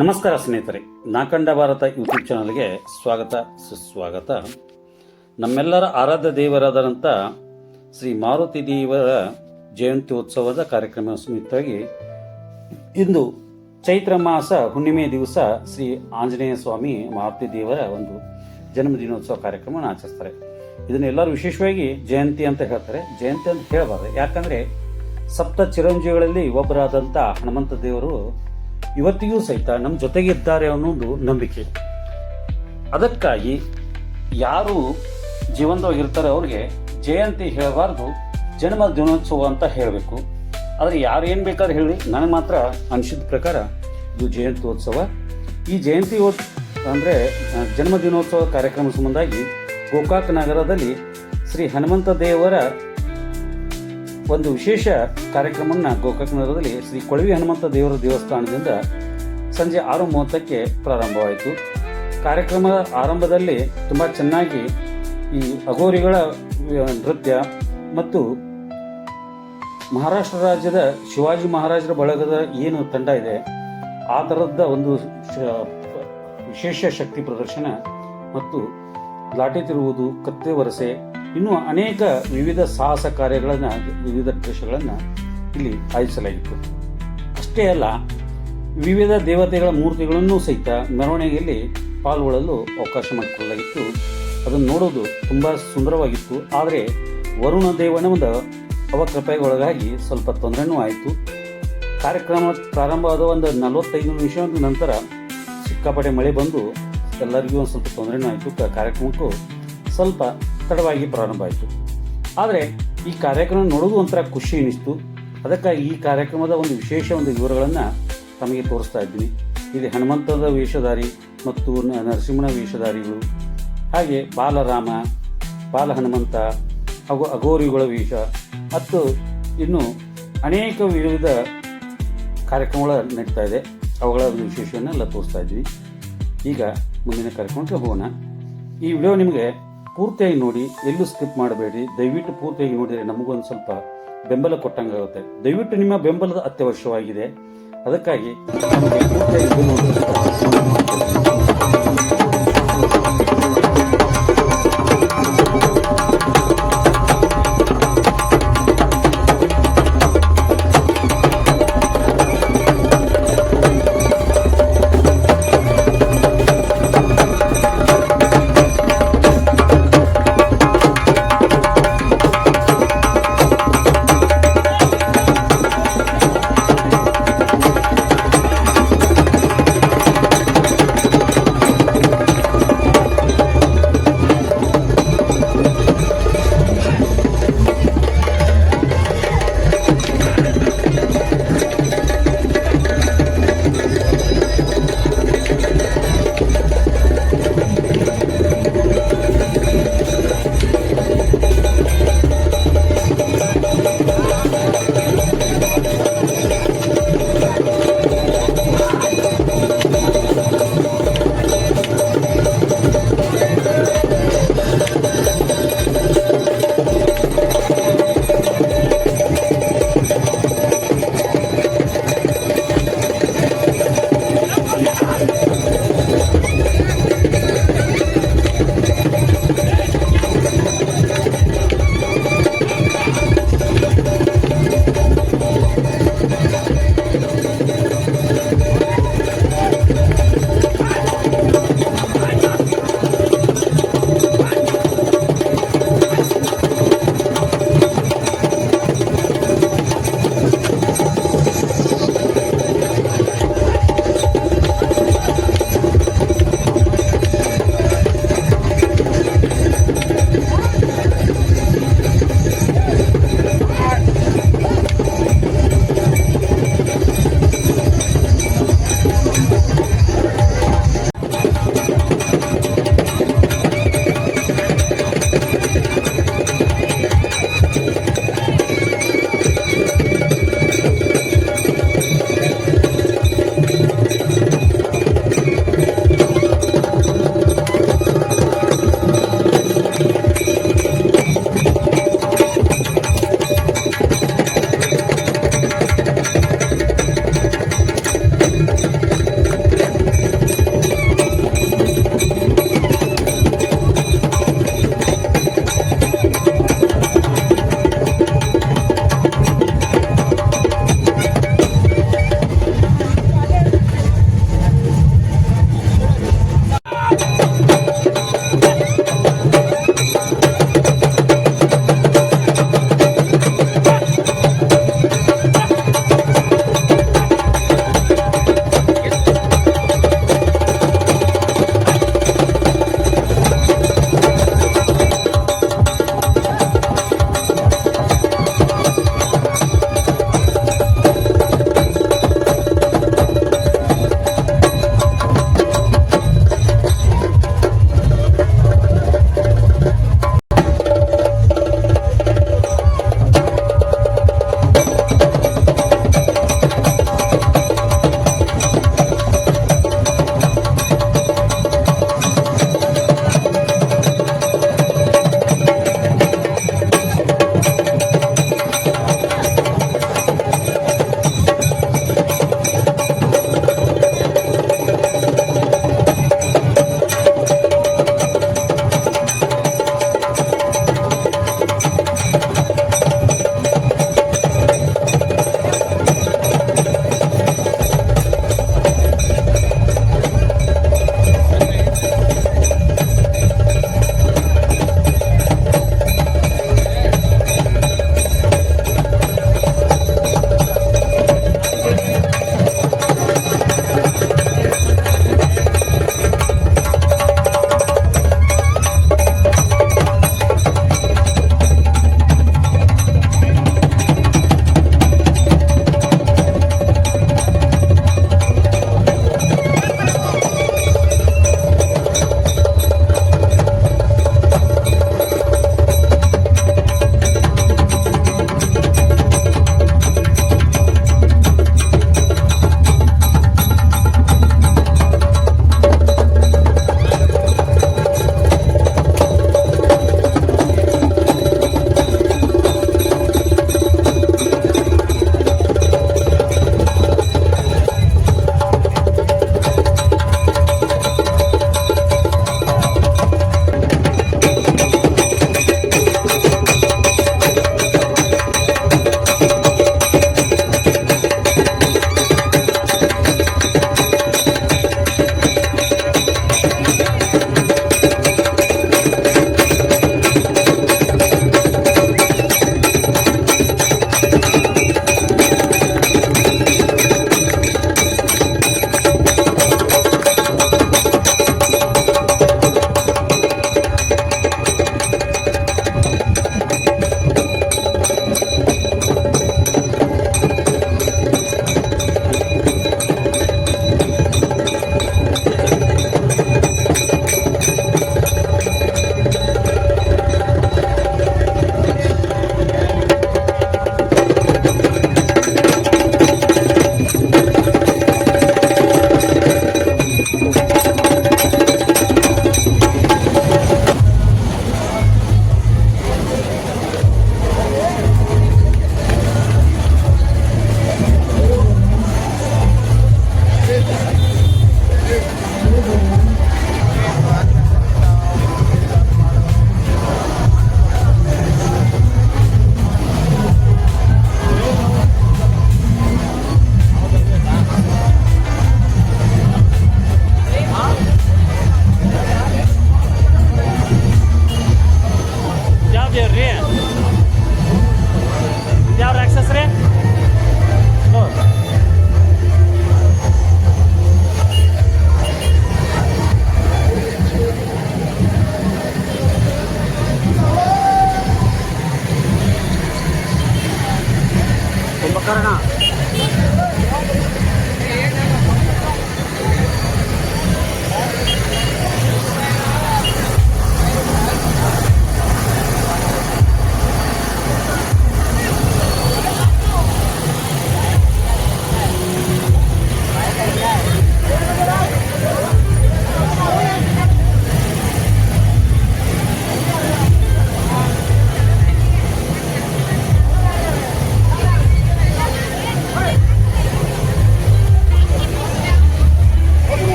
ನಮಸ್ಕಾರ ಸ್ನೇಹಿತರೆ, ನಾಕಂಡ ಭಾರತ ಯೂಟ್ಯೂಬ್ ಚಾನಲ್ಗೆ ಸ್ವಾಗತ ಸುಸ್ವಾಗತ. ನಮ್ಮೆಲ್ಲರ ಆರಾಧ್ಯ ದೇವರಾದಂಥ ಶ್ರೀ ಮಾರುತಿ ದೇವರ ಜಯಂತ್ಯೋತ್ಸವದ ಕಾರ್ಯಕ್ರಮ ಸಮಿತವಾಗಿ ಇಂದು ಚೈತ್ರ ಮಾಸ ಹುಣ್ಣಿಮೆ ದಿವಸ ಶ್ರೀ ಆಂಜನೇಯ ಸ್ವಾಮಿ ಮಾರುತಿ ದೇವರ ಒಂದು ಜನ್ಮದಿನೋತ್ಸವ ಕಾರ್ಯಕ್ರಮವನ್ನು ಆಚರಿಸ್ತಾರೆ. ಇದನ್ನೆಲ್ಲರೂ ವಿಶೇಷವಾಗಿ ಜಯಂತಿ ಅಂತ ಹೇಳ್ತಾರೆ. ಜಯಂತಿ ಅಂತ ಹೇಳಬಾರ್ದು, ಯಾಕಂದರೆ ಸಪ್ತ ಚಿರಂಜೀವಿಗಳಲ್ಲಿ ಒಬ್ಬರಾದಂಥ ಹನುಮಂತ ದೇವರು ಇವತ್ತಿಗೂ ಸಹಿತ ನಮ್ಮ ಜೊತೆಗಿದ್ದಾರೆ ಅನ್ನೋದು ನಂಬಿಕೆ. ಅದಕ್ಕಾಗಿ ಯಾರು ಜೀವಂತವಾಗಿರ್ತಾರೆ ಅವ್ರಿಗೆ ಜಯಂತಿ ಹೇಳಬಾರ್ದು, ಜನ್ಮ ದಿನೋತ್ಸವ ಅಂತ ಹೇಳಬೇಕು. ಆದರೆ ಯಾರು ಏನು ಬೇಕಾದ್ರೆ ಹೇಳಿ, ನನಗೆ ಮಾತ್ರ ಅನಿಸಿದ ಪ್ರಕಾರ ಇದು ಜಯಂತ್ಯೋತ್ಸವ. ಈ ಜಯಂತಿ ಅಂದರೆ ಜನ್ಮದಿನೋತ್ಸವ ಕಾರ್ಯಕ್ರಮ ಸಂಬಂಧಾಗಿ ಗೋಕಾಕ್ ನಗರದಲ್ಲಿ ಶ್ರೀ ಹನುಮಂತ ದೇವರ ಒಂದು ವಿಶೇಷ ಕಾರ್ಯಕ್ರಮವನ್ನು ಗೋಕಾಕ್ ನಗರದಲ್ಲಿ ಶ್ರೀ ಕೊಳವಿ ಹನುಮಂತ ದೇವರ ದೇವಸ್ಥಾನದಿಂದ ಸಂಜೆ 6:30ಕ್ಕೆ ಪ್ರಾರಂಭವಾಯಿತು. ಕಾರ್ಯಕ್ರಮದ ಆರಂಭದಲ್ಲಿ ತುಂಬ ಚೆನ್ನಾಗಿ ಈ ಅಘೋರಿಗಳ ನೃತ್ಯ ಮತ್ತು ಮಹಾರಾಷ್ಟ್ರ ರಾಜ್ಯದ ಶಿವಾಜಿ ಮಹಾರಾಜರ ಬಳಗದ ಏನು ತಂಡ ಇದೆ ಆ ಥರದ ಒಂದು ವಿಶೇಷ ಶಕ್ತಿ ಪ್ರದರ್ಶನ ಮತ್ತು ಲಾಠಿ ತಿರುವುದು, ಕತ್ತೆ ವರಸೆ, ಇನ್ನೂ ಅನೇಕ ವಿವಿಧ ಸಾಹಸ ಕಾರ್ಯಗಳನ್ನು, ವಿವಿಧ ದೃಶ್ಯಗಳನ್ನು ಇಲ್ಲಿ ಆಯೋಜಿಸಲಾಗಿತ್ತು. ಅಷ್ಟೇ ಅಲ್ಲ, ವಿವಿಧ ದೇವತೆಗಳ ಮೂರ್ತಿಗಳನ್ನು ಸಹಿತ ಮೆರವಣಿಗೆಯಲ್ಲಿ ಪಾಲ್ಗೊಳ್ಳಲು ಅವಕಾಶ ಮಾಡಿಕೊಳ್ಳಲಾಗಿತ್ತು. ಅದನ್ನು ನೋಡೋದು ತುಂಬ ಸುಂದರವಾಗಿತ್ತು. ಆದರೆ ವರುಣ ದೇವನ ಒಂದು ಅವಕೃಪೆಗೊಳಗಾಗಿ ಸ್ವಲ್ಪ ತೊಂದರೆನೂ ಆಯಿತು. ಕಾರ್ಯಕ್ರಮ ಪ್ರಾರಂಭವಾದ ಒಂದು 45 ನಿಮಿಷದ ನಂತರ ಸಿಕ್ಕಾಪಟ್ಟೆ ಮಳೆ ಬಂದು ಎಲ್ಲರಿಗೂ ಒಂದು ಸ್ವಲ್ಪ ತೊಂದರೆನೂ ಆಯಿತು. ಕಾರ್ಯಕ್ರಮಕ್ಕೂ ಸ್ವಲ್ಪ ತಡವಾಗಿ ಪ್ರಾರಂಭ ಆಯಿತು. ಆದರೆ ಈ ಕಾರ್ಯಕ್ರಮ ನೋಡೋದು ಒಂಥರ ಖುಷಿ ಅನ್ನಿಸ್ತು. ಅದಕ್ಕಾಗಿ ಈ ಕಾರ್ಯಕ್ರಮದ ಒಂದು ವಿಶೇಷ ಒಂದು ವಿವರಗಳನ್ನು ತಮಗೆ ತೋರಿಸ್ತಾ ಇದ್ದೀನಿ. ಇಲ್ಲಿ ಹನುಮಂತದ ವೇಷಧಾರಿ ಮತ್ತು ನರಸಿಂಹನ ವೇಷಧಾರಿಗಳು, ಹಾಗೆ ಬಾಲರಾಮ, ಬಾಲ ಹನುಮಂತ ಹಾಗೂ ಅಘೋರಿಗಳ ವೇಷ ಮತ್ತು ಇನ್ನು ಅನೇಕ ವಿವಿಧ ಕಾರ್ಯಕ್ರಮಗಳು ನಡೀತಾ ಇದೆ. ಅವುಗಳ ಒಂದು ವಿಶೇಷವನ್ನೆಲ್ಲ ತೋರಿಸ್ತಾ ಇದ್ದೀವಿ. ಈಗ ಮುಂದಿನ ಕಾರ್ಯಕ್ರಮಕ್ಕೆ ಹೋಗೋಣ. ಈ ವಿಡಿಯೋ ನಿಮಗೆ ಪೂರ್ತಿಯಾಗಿ ನೋಡಿ, ಎಲ್ಲೂ ಸ್ಕಿಪ್ ಮಾಡಬೇಡಿ. ದಯವಿಟ್ಟು ಪೂರ್ತಿಯಾಗಿ ನೋಡಿದರೆ ನಮಗೊಂದು ಸ್ವಲ್ಪ ಬೆಂಬಲ ಕೊಟ್ಟಂಗಾಗುತ್ತೆ. ದಯವಿಟ್ಟು ನಿಮ್ಮ ಬೆಂಬಲದ ಅತ್ಯವಶ್ಯವಾಗಿದೆ. ಅದಕ್ಕಾಗಿ ನಮಗೆ ಪೂರ್ತಿಯಾಗಿ ನೋಡಿ.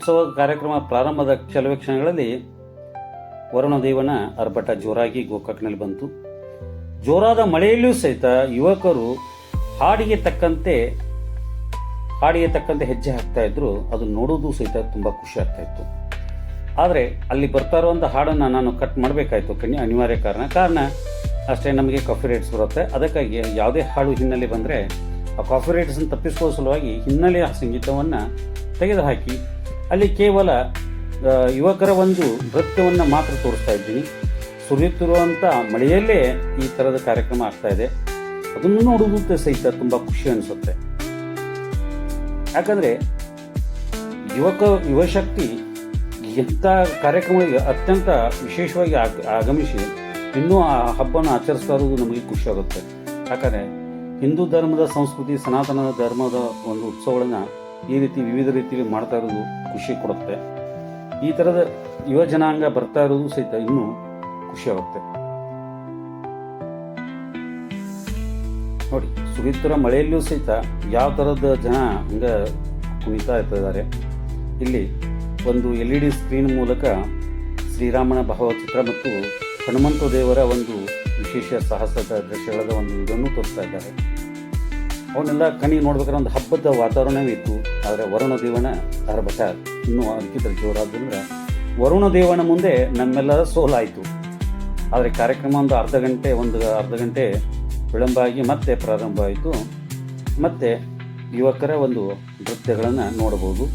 ಉತ್ಸವ ಕಾರ್ಯಕ್ರಮ ಪ್ರಾರಂಭದ ಕೆಲವೇ ಕ್ಷಣಗಳಲ್ಲಿ ವರುಣದೇವನ ಅರ್ಭಟ ಜೋರಾಗಿ ಗೋಕಾಕ್ನಲ್ಲಿ ಬಂತು. ಜೋರಾದ ಮಳೆಯಲ್ಲೂ ಸಹಿತ ಯುವಕರು ಹಾಡಿಗೆ ತಕ್ಕಂತೆ ಹೆಜ್ಜೆ ಹಾಕ್ತಾ ಇದ್ರು. ಅದು ನೋಡೋದು ಸಹಿತ ತುಂಬ ಖುಷಿ ಆಗ್ತಾ ಇತ್ತು. ಆದರೆ ಅಲ್ಲಿ ಬರ್ತಾ ಇರುವಂಥ ಹಾಡನ್ನು ನಾನು ಕಟ್ ಮಾಡಬೇಕಾಯ್ತು, ಅನಿವಾರ್ಯ ಕಾರಣ ಅಷ್ಟೇ ನಮಗೆ ಕಾಪಿ ರೈಟ್ಸ್ ಬರುತ್ತೆ. ಅದಕ್ಕಾಗಿ ಯಾವುದೇ ಹಾಡು ಹಿನ್ನೆಲೆ ಬಂದರೆ ಆ ಕಾಪಿ ರೈಟ್ಸನ್ನು ತಪ್ಪಿಸುವ ಸಲುವಾಗಿ ಹಿನ್ನೆಲೆಯ ಸಂಗೀತವನ್ನು ತೆಗೆದುಹಾಕಿ ಅಲ್ಲಿ ಕೇವಲ ಯುವಕರ ಒಂದು ನೃತ್ಯವನ್ನು ಮಾತ್ರ ತೋರಿಸ್ತಾ ಇದ್ದೀನಿ. ಸುರಿಯುತ್ತಿರುವಂಥ ಮಳೆಯಲ್ಲೇ ಈ ಥರದ ಕಾರ್ಯಕ್ರಮ ಆಗ್ತಾ ಇದೆ. ಅದನ್ನು ನೋಡುವುದು ಸಹಿತ ತುಂಬ ಖುಷಿ ಅನಿಸುತ್ತೆ. ಯಾಕಂದರೆ ಯುವಶಕ್ತಿ ಎಂಥ ಕಾರ್ಯಕ್ರಮಗಳಿಗೆ ಅತ್ಯಂತ ವಿಶೇಷವಾಗಿ ಆಗಮಿಸಿ ಇನ್ನೂ ಆ ಹಬ್ಬನ ಆಚರಿಸ್ತಾ ಇರೋದು ನಮಗೆ ಖುಷಿಯಾಗುತ್ತೆ. ಯಾಕಂದರೆ ಹಿಂದೂ ಧರ್ಮದ ಸಂಸ್ಕೃತಿ, ಸನಾತನ ಧರ್ಮದ ಒಂದು ಉತ್ಸವಗಳನ್ನು ಈ ರೀತಿ ವಿವಿಧ ರೀತಿಯಲ್ಲಿ ಮಾಡ್ತಾ ಇರೋದು ಖುಷಿ ಕೊಡುತ್ತೆ. ಈ ಥರದ ಯುವ ಜನಾಂಗ ಬರ್ತಾ ಇರೋದು ಸಹಿತ ಇನ್ನೂ ಖುಷಿಯಾಗುತ್ತೆ. ನೋಡಿ, ಸುರಿಯುತ್ತಿರೋ ಮಳೆಯಲ್ಲೂ ಸಹಿತ ಯಾವ ಥರದ ಜನ ಹಂಗೆ ಕುಣಿತಾ ಇರ್ತಿದ್ದಾರೆ. ಇಲ್ಲಿ ಒಂದು LED ಸ್ಕ್ರೀನ್ ಮೂಲಕ ಶ್ರೀರಾಮನ ಭಾವಚಿತ್ರ ಮತ್ತು ಹನುಮಂತ ದೇವರ ಒಂದು ವಿಶೇಷ ಸಾಹಸದ ದೃಶ್ಯಗಳ ಒಂದು ಇದನ್ನು ತೋರಿಸ್ತಾ ಇದ್ದಾರೆ. ಅವನ್ನೆಲ್ಲ ಕಣ್ಣಿಗೆ ನೋಡ್ಬೇಕಾದ್ರೆ ಒಂದು ಹಬ್ಬದ ವಾತಾವರಣವೇ ಇತ್ತು. ಆದರೆ ವರುಣದೇವನ ಅರ್ಭಟ ಇನ್ನೂ ಅದಕ್ಕಿಂತ ಜೋರಾದ್ರಿಂದ ವರುಣದೇವನ ಮುಂದೆ ನಮ್ಮೆಲ್ಲರ ಸೋಲಾಯಿತು. ಆದರೆ ಕಾರ್ಯಕ್ರಮ ಒಂದು ಅರ್ಧ ಗಂಟೆ ವಿಳಂಬ ಆಗಿ ಮತ್ತೆ ಪ್ರಾರಂಭ ಆಯಿತು. ಮತ್ತೆ ಯುವಕರ ಒಂದು ನೃತ್ಯಗಳನ್ನು ನೋಡಬಹುದು.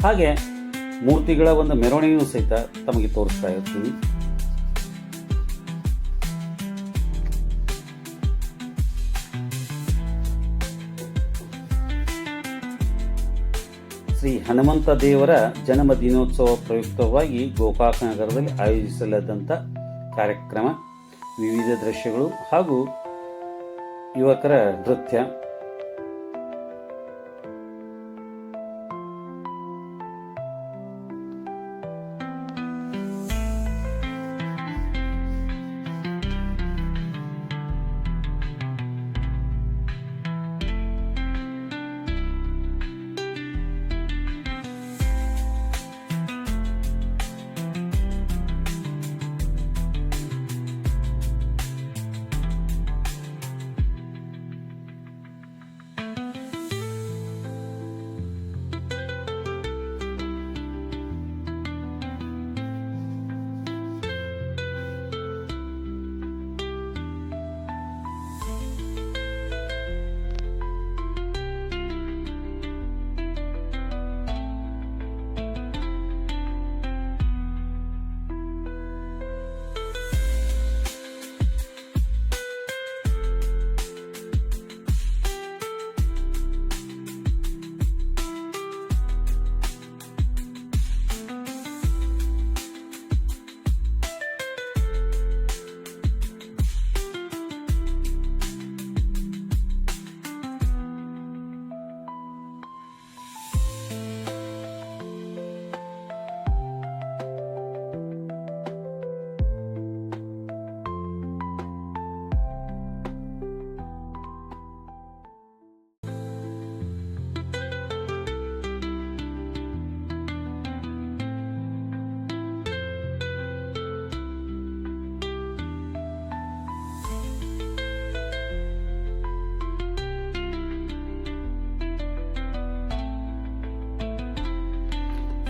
ಹಾಗೆ ಮೂರ್ತಿಗಳ ಒಂದು ಮೆರವಣಿಗೆಯೂ ಸಹಿತ ತಮಗೆ ತೋರಿಸ್ತಾ ಇರ್ತೀವಿ. ಶ್ರೀ ಹನುಮಂತ ದೇವರ ಜನ್ಮ ದಿನೋತ್ಸವ ಪ್ರಯುಕ್ತವಾಗಿ ಗೋಕಾಕ್ ನಗರದಲ್ಲಿ ಆಯೋಜಿಸಲಾದಂಥ ಕಾರ್ಯಕ್ರಮ, ವಿವಿಧ ದೃಶ್ಯಗಳು ಹಾಗೂ ಯುವಕರ ನೃತ್ಯ.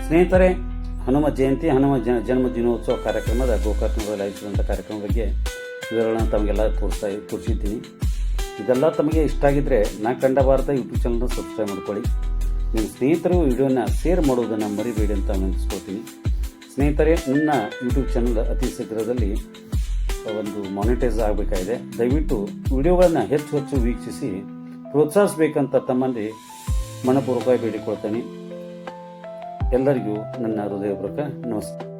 ಸ್ನೇಹಿತರೆ, ಹನುಮ ಜಯಂತಿ, ಹನುಮ ಜನ್ಮ ದಿನೋತ್ಸವ ಕಾರ್ಯಕ್ರಮದ ಗೋಕಾಕ್ನಲ್ಲಿ ಆಯೋಜಿಸಿದಂಥ ಕಾರ್ಯಕ್ರಮ ಬಗ್ಗೆ ವಿವರಗಳನ್ನು ತಮಗೆಲ್ಲ ತೋರಿಸಿದ್ದೀನಿ. ಇದೆಲ್ಲ ತಮಗೆ ಇಷ್ಟ ಆಗಿದ್ದರೆ ನಾ ಕಂಡ ಭಾರತ ಯೂಟ್ಯೂಬ್ ಚಾನಲ್ನ ಸಬ್ಸ್ಕ್ರೈಬ್ ಮಾಡ್ಕೊಳ್ಳಿ. ನಿಮ್ಮ ಸ್ನೇಹಿತರು ವಿಡಿಯೋನ ಶೇರ್ ಮಾಡೋದನ್ನು ಮರಿಬೇಡಿ ಅಂತ ನೆನೆಸ್ಕೊಳ್ತೀನಿ. ಸ್ನೇಹಿತರೆ, ನನ್ನ ಯೂಟ್ಯೂಬ್ ಚಾನಲ್ ಅತಿ ಶೀಘ್ರದಲ್ಲಿ ಒಂದು ಮಾನಿಟೈಸ್ ಆಗಬೇಕಾಗಿದೆ. ದಯವಿಟ್ಟು ವಿಡಿಯೋಗಳನ್ನು ಹೆಚ್ಚು ವೀಕ್ಷಿಸಿ ಪ್ರೋತ್ಸಾಹಿಸಬೇಕಂತ ತಮ್ಮಲ್ಲಿ ಮನಪೂರ್ವಕವಾಗಿ ಬೇಡಿಕೊಳ್ತೇನೆ. ಎಲ್ಲರಿಗೂ ನನ್ನ ಹೃದಯಪೂರ್ವಕ ನಮಸ್ಕಾರ.